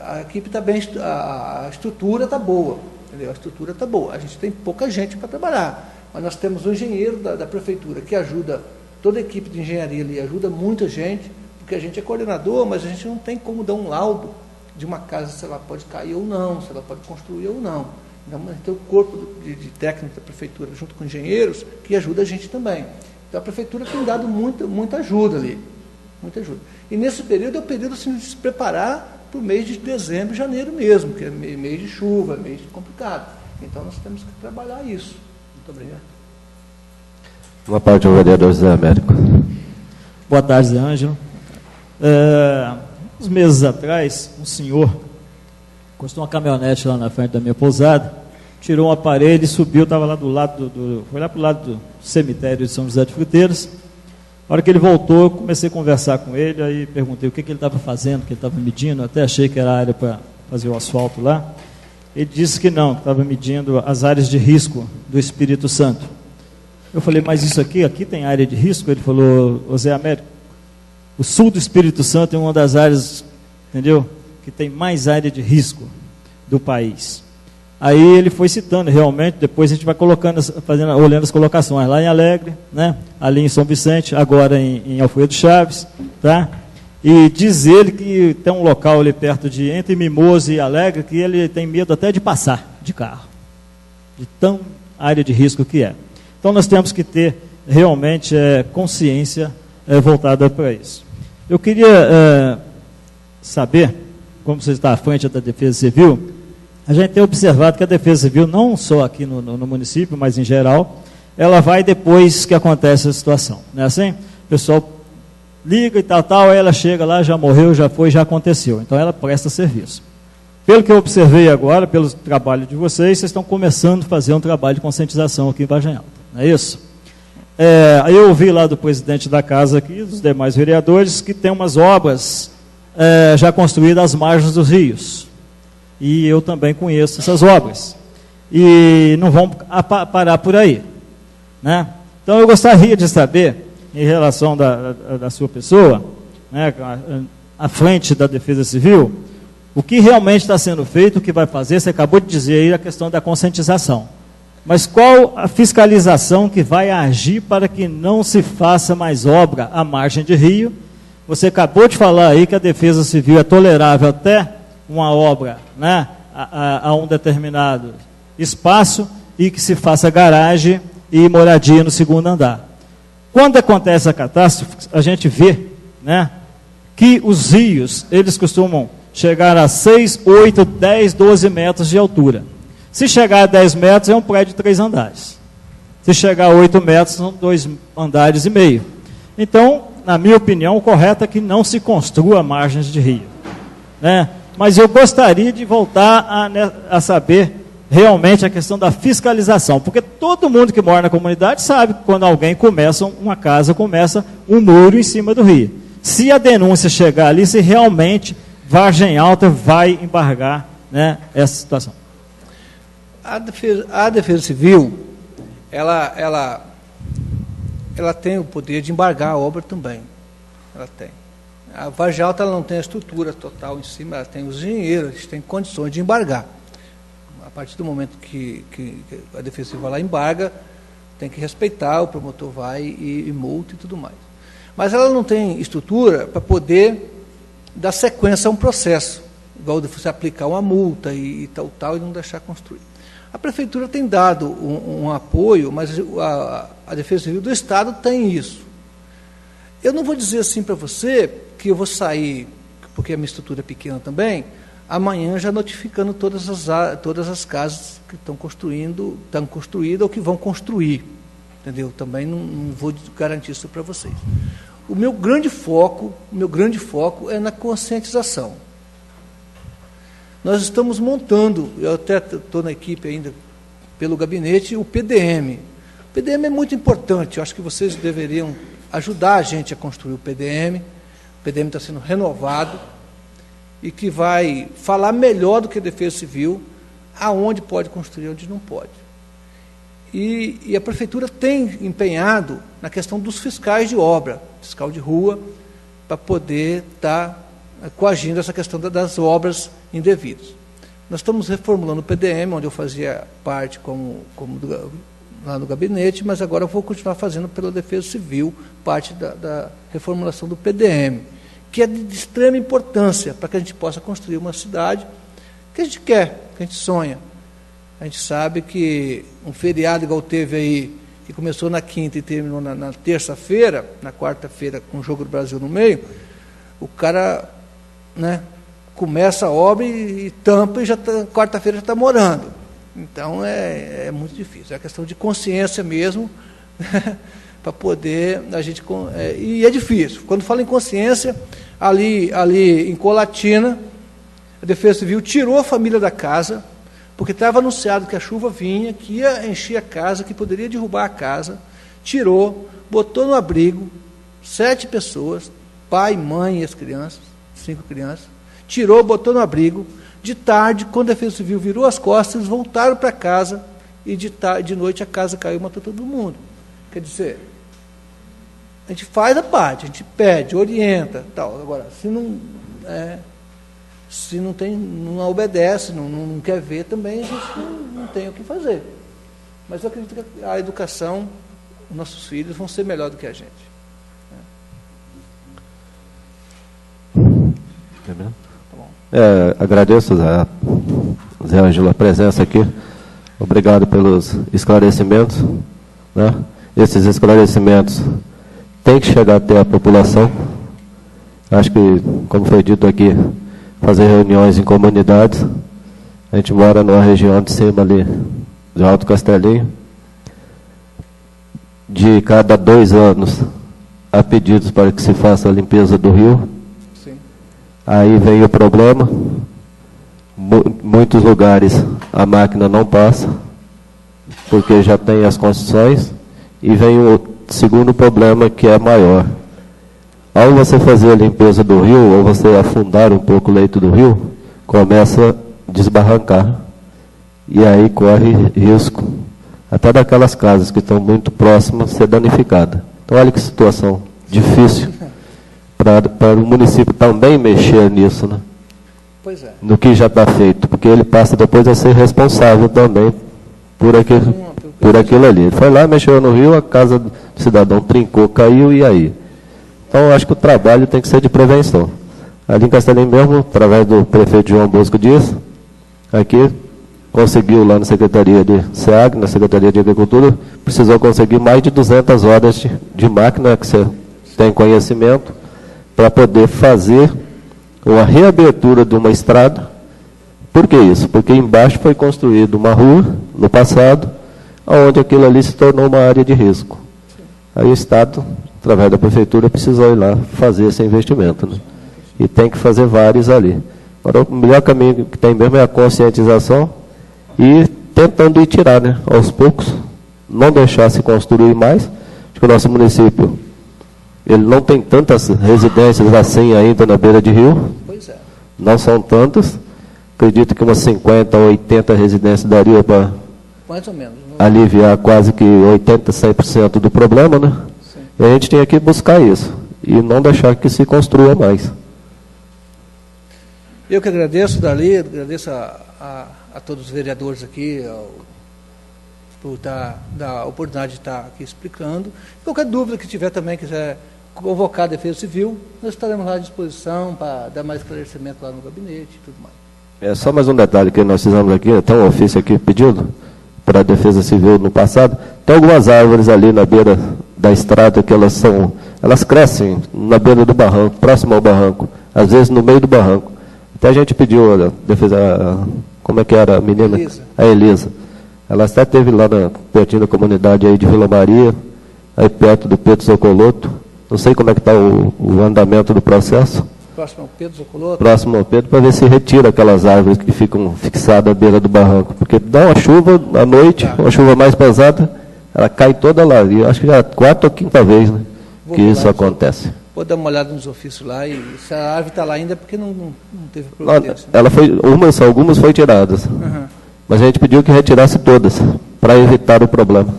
a equipe está bem, a estrutura está boa, entendeu? A estrutura está boa, a gente tem pouca gente para trabalhar, mas nós temos um engenheiro da prefeitura que ajuda, toda a equipe de engenharia ali ajuda muita gente, porque a gente é coordenador, mas a gente não tem como dar um laudo de uma casa se ela pode cair ou não, se ela pode construir ou não. Então, tem o corpo de técnico da prefeitura, junto com engenheiros, que ajuda a gente também. Então, a prefeitura tem dado muita ajuda ali. Muita ajuda. E nesse período, é o período assim, de se preparar para o mês de dezembro e janeiro mesmo, que é mês de chuva, mês complicado. Então, nós temos que trabalhar isso. Muito obrigado. Uma parte ao vereador Zé Américo. Boa tarde, Zé Ângelo. Uns meses atrás, um senhor encostou uma caminhonete lá na frente da minha pousada, tirou um aparelho e subiu, estava lá do lado foi lá para o lado do cemitério de São José de Fruteiras. Na hora que ele voltou, eu comecei a conversar com ele, aí perguntei o que ele estava fazendo, o que ele estava medindo, até achei que era a área para fazer o asfalto lá. Ele disse que não, que estava medindo as áreas de risco do Espírito Santo. Eu falei, mas isso aqui tem área de risco? Ele falou, Zé Américo, o sul do Espírito Santo é uma das áreas, entendeu, que tem mais área de risco do país. Aí ele foi citando, realmente, depois a gente vai colocando, olhando as colocações, lá em Alegre, né, ali em São Vicente, agora em Alfredo Chaves, tá? E diz ele que tem um local ali perto entre Mimoso e Alegre, que ele tem medo até de passar de carro, de tão área de risco que é. Então nós temos que ter realmente consciência voltada para isso. Eu queria saber, como você está à frente da Defesa Civil, a gente tem observado que a Defesa Civil, não só aqui no município, mas em geral, ela vai depois que acontece a situação. Não é assim? O pessoal liga e tal, aí ela chega lá, já morreu, já foi, já aconteceu. Então ela presta serviço. Pelo que eu observei agora, pelo trabalho de vocês estão começando a fazer um trabalho de conscientização aqui em Vargem Alta. Não é isso? Aí eu ouvi lá do presidente da casa aqui, dos demais vereadores, que tem umas obras já construídas às margens dos rios. E eu também conheço essas obras. E não vão parar por aí. Né? Então eu gostaria de saber, em relação da sua pessoa, né, à frente da Defesa Civil, o que realmente está sendo feito, o que vai fazer. Você acabou de dizer aí a questão da conscientização. Mas qual a fiscalização que vai agir para que não se faça mais obra à margem de rio? Você acabou de falar aí que a Defesa Civil é tolerável até uma obra, né, a um determinado espaço e que se faça garagem e moradia no segundo andar. Quando acontece a catástrofe, a gente vê, né, que os rios, eles costumam chegar a 6, 8, 10, 12 metros de altura. Se chegar a 10 metros, é um prédio de 3 andares. Se chegar a 8 metros, são 2 andares e meio. Então, na minha opinião, o correto é que não se construa margens de rio. Né? Mas eu gostaria de voltar a saber realmente a questão da fiscalização, porque todo mundo que mora na comunidade sabe que quando alguém começa uma casa, começa um muro em cima do rio. Se a denúncia chegar ali, se realmente Vargem Alta vai embargar, né, essa situação. A Defesa Civil, ela tem o poder de embargar a obra também. Ela tem. A Vargem Alta ela não tem a estrutura total em cima, ela tem os engenheiros, eles têm condições de embargar. A partir do momento que a Defesa Civil vai lá embarga, tem que respeitar, o promotor vai e multa e tudo mais. Mas ela não tem estrutura para poder dar sequência a um processo, igual de você aplicar uma multa e tal, e não deixar construir. A Prefeitura tem dado um apoio, mas a Defesa Civil do Estado tem isso. Eu não vou dizer assim para você que eu vou sair, porque a minha estrutura é pequena também, amanhã já notificando todas as casas que estão construídas ou que vão construir. Entendeu? Também não vou garantir isso para vocês. O meu grande foco é na conscientização. Nós estamos montando, eu até estou na equipe ainda, pelo gabinete, o PDM. O PDM é muito importante, eu acho que vocês deveriam ajudar a gente a construir o PDM. O PDM está sendo renovado e que vai falar melhor do que a Defesa Civil, aonde pode construir e onde não pode. E a Prefeitura tem empenhado na questão dos fiscais de obra, fiscal de rua, para poder estar coagindo essa questão das obras indevidas. Nós estamos reformulando o PDM, onde eu fazia parte lá no gabinete, mas agora eu vou continuar fazendo pela Defesa Civil, parte da reformulação do PDM, que é de extrema importância para que a gente possa construir uma cidade que a gente quer, que a gente sonha. A gente sabe que um feriado igual teve aí, que começou na quinta e terminou na terça-feira, na quarta-feira, com o Jogo do Brasil no meio, o cara, né, começa a obra e tampa e quarta-feira já está morando. Então é muito difícil. É questão de consciência mesmo, né, para poder a gente... e é difícil. Quando fala em consciência, ali em Colatina, a Defesa Civil tirou a família da casa, porque estava anunciado que a chuva vinha, que ia encher a casa, que poderia derrubar a casa, tirou, botou no abrigo 7 pessoas, pai, mãe e as crianças, 5 crianças, tirou, botou no abrigo. De tarde, quando a Defesa Civil virou as costas, eles voltaram para casa e de noite a casa caiu e matou todo mundo. Quer dizer, a gente faz a parte, a gente pede, orienta, tal. Agora, se não obedece, não quer ver, também a gente não tem o que fazer. Mas eu acredito que a educação, os nossos filhos vão ser melhor do que a gente. Agradeço, Zé Ângelo, a presença aqui. Obrigado pelos esclarecimentos, né? Esses esclarecimentos têm que chegar até a população. Acho que, como foi dito aqui, fazer reuniões em comunidades. A gente mora numa região de cima ali, de Alto Castelinho. De cada 2 anos, há pedidos para que se faça a limpeza do rio. Aí vem o problema, muitos lugares a máquina não passa, porque já tem as condições, e vem o segundo problema, que é maior. Ao você fazer a limpeza do rio, ou você afundar um pouco o leito do rio, começa a desbarrancar, e aí corre risco, até daquelas casas que estão muito próximas, ser danificada. Então olha que situação difícil. Para o município também mexer nisso, né? Pois é. No que já está feito, porque ele passa depois a ser responsável também por aquilo ali. Ele foi lá, mexeu no rio, a casa do cidadão trincou, caiu, e aí? Então, eu acho que o trabalho tem que ser de prevenção. Ali em Castelinho mesmo, através do prefeito João Bosco Dias, aqui, conseguiu lá na Secretaria de SEAG, na Secretaria de Agricultura, precisou conseguir mais de 200 horas de máquina, que você tem conhecimento, para poder fazer uma reabertura de uma estrada. Por que isso? Porque embaixo foi construída uma rua, no passado, onde aquilo ali se tornou uma área de risco. Aí o Estado, através da Prefeitura, precisou ir lá fazer esse investimento, né? E tem que fazer vários ali. Agora, o melhor caminho que tem mesmo é a conscientização e tentando ir tirar, né, aos poucos, não deixar se construir mais. Acho que o nosso município, ele não tem tantas residências assim ainda na beira de rio. Pois é. Não são tantas. Acredito que umas 50 ou 80 residências daria para mais ou menos, aliviar quase que 80%, 100% do problema, né? Sim. E a gente tem que buscar isso. E não deixar que se construa mais. Eu que agradeço, Dali, agradeço a todos os vereadores aqui, por dar a oportunidade de estar aqui explicando. Qualquer dúvida que tiver também, quiser convocar a Defesa Civil, nós estaremos lá à disposição para dar mais esclarecimento lá no gabinete e tudo mais. Só mais um detalhe que nós fizemos aqui, tem um ofício aqui pedindo para a Defesa Civil no passado. Tem algumas árvores ali na beira da estrada que elas crescem na beira do barranco, próximo ao barranco, às vezes no meio do barranco. Até a gente pediu a defesa, como é que era a menina? Elisa. A Elisa. Ela até esteve lá pertinho da comunidade aí de Vila Maria, aí perto do Pedro Socoloto. Não sei como é que está o andamento do processo. Próximo ao Pedro Socoloto? Próximo ao Pedro, para ver se retira aquelas árvores que ficam fixadas à beira do barranco. Porque dá uma chuva à noite, uma chuva mais pesada, ela cai toda lá. E eu acho que já é a 4ª ou 5ª vez, né, que isso acontece. Vou dar uma olhada nos ofícios lá, e se a árvore está lá ainda é porque não teve Não, providência. ela foi, algumas foram tiradas. Uhum. Mas a gente pediu que retirasse todas, para evitar o problema.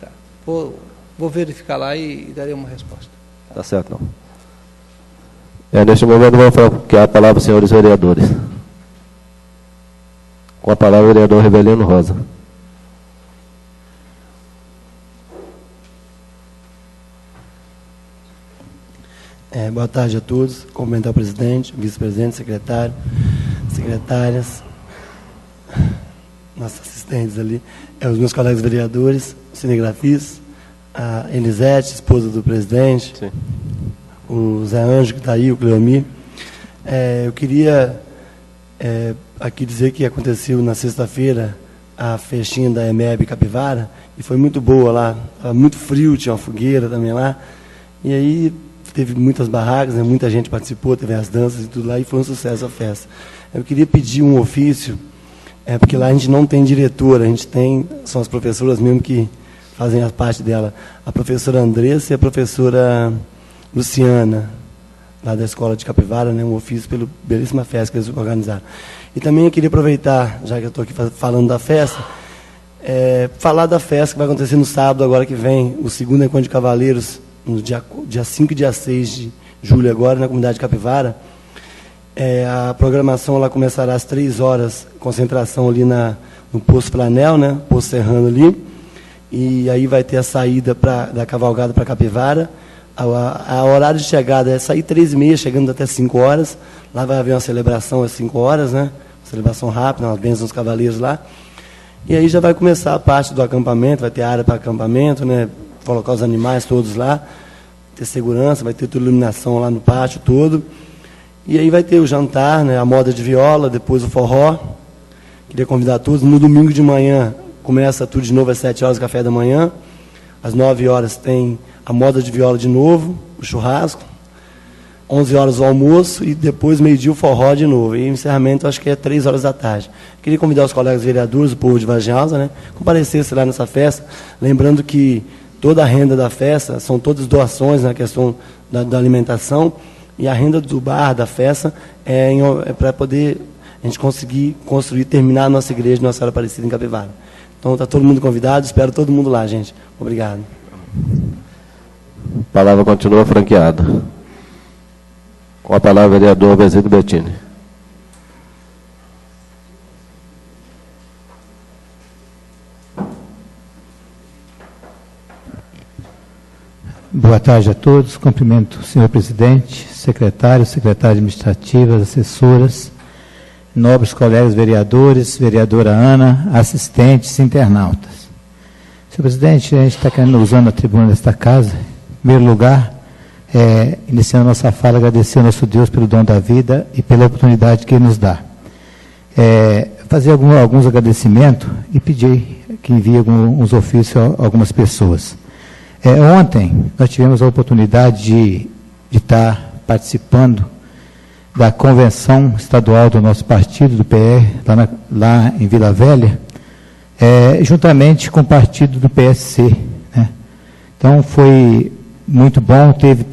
Tá. Vou verificar lá e darei uma resposta. Tá certo, não. Neste momento, vamos falar que a palavra, senhores vereadores. Com a palavra, o vereador Rivelino Rosa. Boa tarde a todos. Cumprimentar o presidente, o vice-presidente, secretário, secretárias, nossos assistentes ali, os meus colegas vereadores, o cinegrafista, a Elisete, esposa do presidente, sim, o Zé Anjo, que está aí, o Cleomir. Eu queria aqui dizer que aconteceu na sexta-feira a festinha da EMEB Capivara, e foi muito boa lá. Estava muito frio, tinha uma fogueira também lá, e aí teve muitas barracas, né, muita gente participou, teve as danças e tudo lá, e foi um sucesso a festa. Eu queria pedir um ofício, porque lá a gente não tem diretora, a gente tem, são as professoras mesmo que fazem a parte dela, a professora Andressa e a professora Luciana, lá da Escola de Capivara, né, um ofício pela belíssima festa que eles organizaram. E também eu queria aproveitar, já que eu estou aqui falando da festa, falar da festa que vai acontecer no sábado, agora que vem, o segundo Encontro de Cavaleiros, no dia 5 e dia 6 de julho agora, na comunidade de Capivara. A programação lá começará às 3 horas, concentração ali no Poço Planel, né, Poço Serrano ali, e aí vai ter a saída da cavalgada para Capivara. A horário de chegada é sair 3h30, chegando até 5 horas. Lá vai haver uma celebração às 5 horas, né? Uma celebração rápida, umas bênçãos dos cavaleiros lá. E aí já vai começar a parte do acampamento, vai ter área para acampamento, né? Colocar os animais todos lá, ter segurança, vai ter toda iluminação lá no pátio todo. E aí vai ter o jantar, né? A moda de viola, depois o forró. Queria convidar todos. No domingo de manhã começa tudo de novo às 7 horas, café da manhã. Às 9 horas tem a moda de viola de novo, o churrasco. 11 horas o almoço e depois meio-dia o forró de novo. E o encerramento acho que é 3 horas da tarde. Queria convidar os colegas vereadores, o povo de Vargem Alta, né, comparecesse lá nessa festa, lembrando que toda a renda da festa são todas doações na questão da alimentação, e a renda do bar, da festa, é para poder a gente conseguir construir, terminar a nossa igreja, Nossa Senhora Aparecida em Capivara. Então está todo mundo convidado, espero todo mundo lá, gente. Obrigado. A palavra continua franqueada. Com a palavra, o vereador Bezerra Bettini. Boa tarde a todos. Cumprimento o senhor presidente, secretário, secretária administrativa, assessoras, nobres colegas vereadores, vereadora Ana, assistentes, internautas. Senhor presidente, a gente está usando a tribuna desta casa. Em primeiro lugar, iniciando nossa fala, agradecer ao nosso Deus pelo dom da vida e pela oportunidade que Ele nos dá. Fazer alguns agradecimentos e pedir que envie alguns ofícios a algumas pessoas. Ontem, nós tivemos a oportunidade de estar participando da convenção estadual do nosso partido, do PR, lá em Vila Velha, juntamente com o partido do PSC. Né? Então, foi muito bom, teve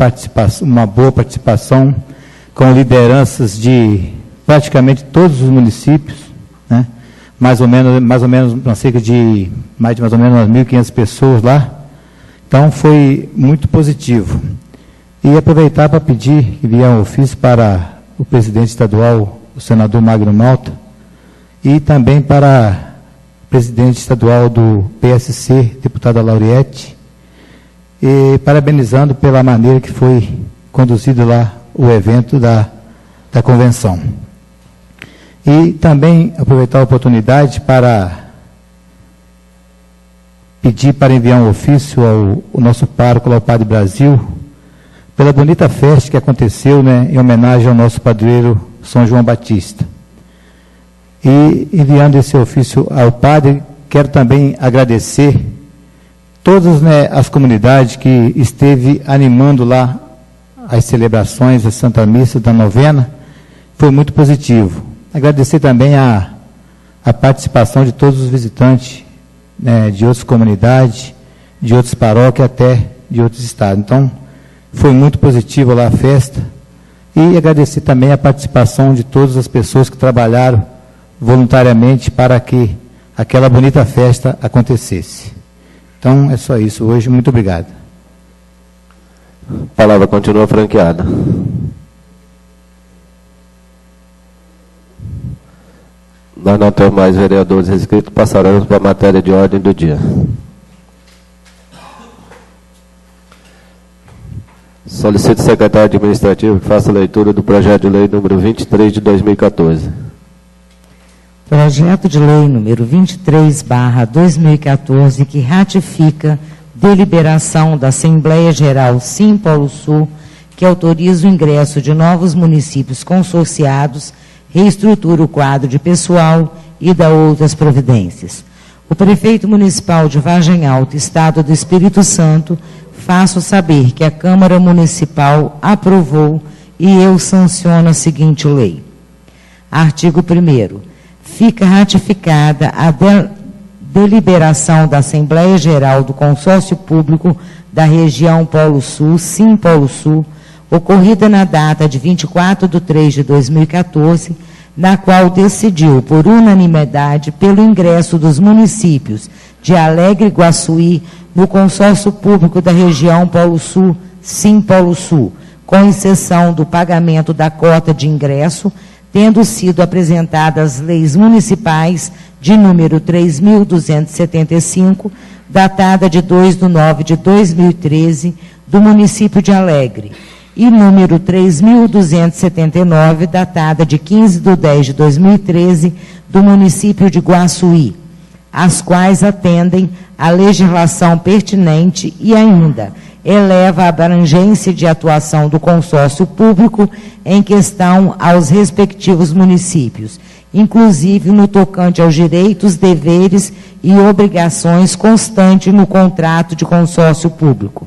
uma boa participação com lideranças de praticamente todos os municípios, né? mais ou menos cerca de mais ou menos umas 1.500 pessoas lá. Então, foi muito positivo. E aproveitar para pedir que enviar um ofício para o presidente estadual, o senador Magno Malta, e também para o presidente estadual do PSC, deputada Lauriette, e parabenizando pela maneira que foi conduzido lá o evento da convenção. E também aproveitar a oportunidade para pedir para enviar um ofício ao nosso pároco, ao Padre Brasil, pela bonita festa que aconteceu, né, em homenagem ao nosso padroeiro São João Batista. E enviando esse ofício ao padre, quero também agradecer todas, né, as comunidades que esteve animando lá as celebrações da Santa Missa, da novena. Foi muito positivo. Agradecer também a participação de todos os visitantes, né, de outras comunidades, de outras paróquias, até de outros estados. Então, foi muito positivo lá a festa. E agradecer também a participação de todas as pessoas que trabalharam voluntariamente para que aquela bonita festa acontecesse. Então, é só isso hoje. Muito obrigado. A palavra continua franqueada. Nós não temos mais vereadores inscritos, passaremos para a matéria de ordem do dia. Solicito ao secretário administrativo que faça a leitura do projeto de lei número 23 de 2014. Projeto de lei número 23/2014, que ratifica deliberação da Assembleia Geral Sim Polo Sul, que autoriza o ingresso de novos municípios consorciados, reestrutura o quadro de pessoal e dá outras providências. O prefeito municipal de Vargem Alta, Estado do Espírito Santo, faço saber que a Câmara Municipal aprovou e eu sanciono a seguinte lei. Artigo 1º. Fica ratificada a deliberação da Assembleia Geral do Consórcio Público da Região Polo Sul, Sim Polo Sul, ocorrida na data de 24/3/2014, na qual decidiu, por unanimidade, pelo ingresso dos municípios de Alegre e Guaçuí no Consórcio Público da Região Polo Sul, Sim Polo Sul, com exceção do pagamento da cota de ingresso, tendo sido apresentadas as leis municipais de número 3.275, datada de 2/9/2013, do município de Alegre, e número 3.279, datada de 15/10/2013, do município de Guaçuí, as quais atendem à legislação pertinente e ainda eleva a abrangência de atuação do consórcio público em questão aos respectivos municípios, inclusive no tocante aos direitos, deveres e obrigações constantes no contrato de consórcio público.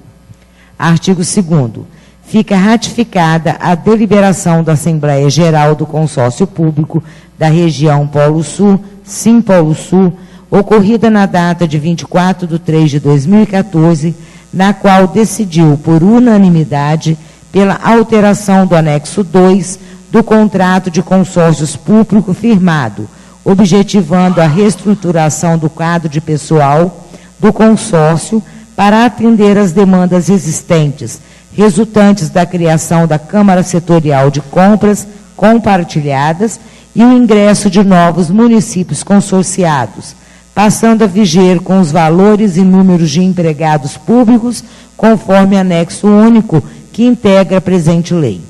Artigo 2º. Fica ratificada a deliberação da Assembleia Geral do Consórcio Público da Região Polo Sul, Sim Polo Sul, ocorrida na data de 24/3/2014, na qual decidiu, por unanimidade, pela alteração do anexo 2 do contrato de consórcios público firmado, objetivando a reestruturação do quadro de pessoal do consórcio para atender às demandas existentes, resultantes da criação da Câmara Setorial de Compras Compartilhadas e o ingresso de novos municípios consorciados, passando a viger com os valores e números de empregados públicos, conforme anexo único que integra a presente lei.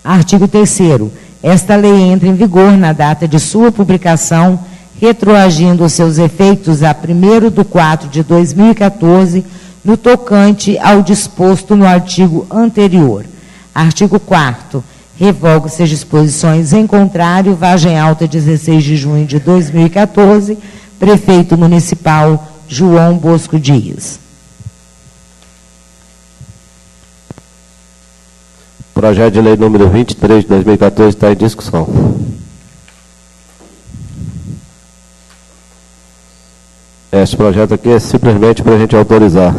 Artigo 3º. Esta lei entra em vigor na data de sua publicação, retroagindo os seus efeitos a 1/4/2014, no tocante ao disposto no artigo anterior. Artigo 4º. Revoga-se as disposições em contrário. Vargem Alta, 16 de junho de 2014, Prefeito Municipal João Bosco Dias. Projeto de lei número 23 de 2014 está em discussão. Este projeto aqui é simplesmente para a gente autorizar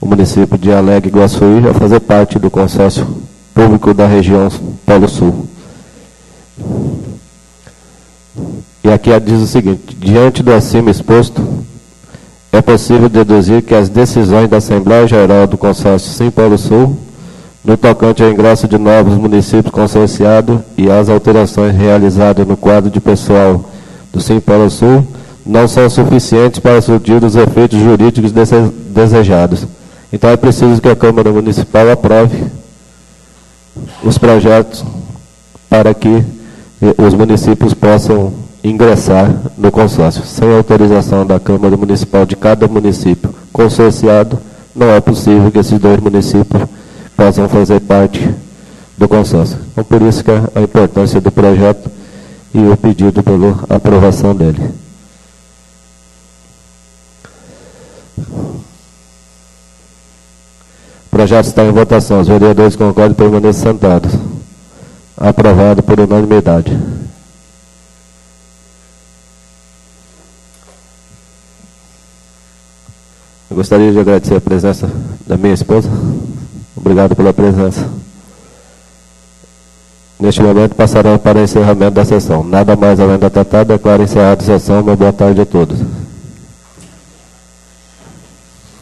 o município de Alegre e Guaçuí a fazer parte do consórcio público da região Polo Sul. E aqui diz o seguinte: diante do acima exposto, é possível deduzir que as decisões da Assembleia Geral do Consórcio Sim Polo Sul, no tocante ao ingresso de novos municípios consorciados e às alterações realizadas no quadro de pessoal do Sim Polo Sul, não são suficientes para surtir os efeitos jurídicos desejados, Então é preciso que a Câmara Municipal aprove os projetos para que os municípios possam ingressar no consórcio. Sem autorização da Câmara Municipal de cada município consorciado, não é possível que esses 2 municípios possam fazer parte do consórcio. Então, por isso que a importância do projeto e o pedido pela aprovação dele. O projeto está em votação. Os vereadores concordam e permaneçam sentados. Aprovado por unanimidade. Eu gostaria de agradecer a presença da minha esposa. Obrigado pela presença. Neste momento, passarão para o encerramento da sessão. Nada mais além da tratada, declaro encerrada a sessão. Uma boa tarde a todos.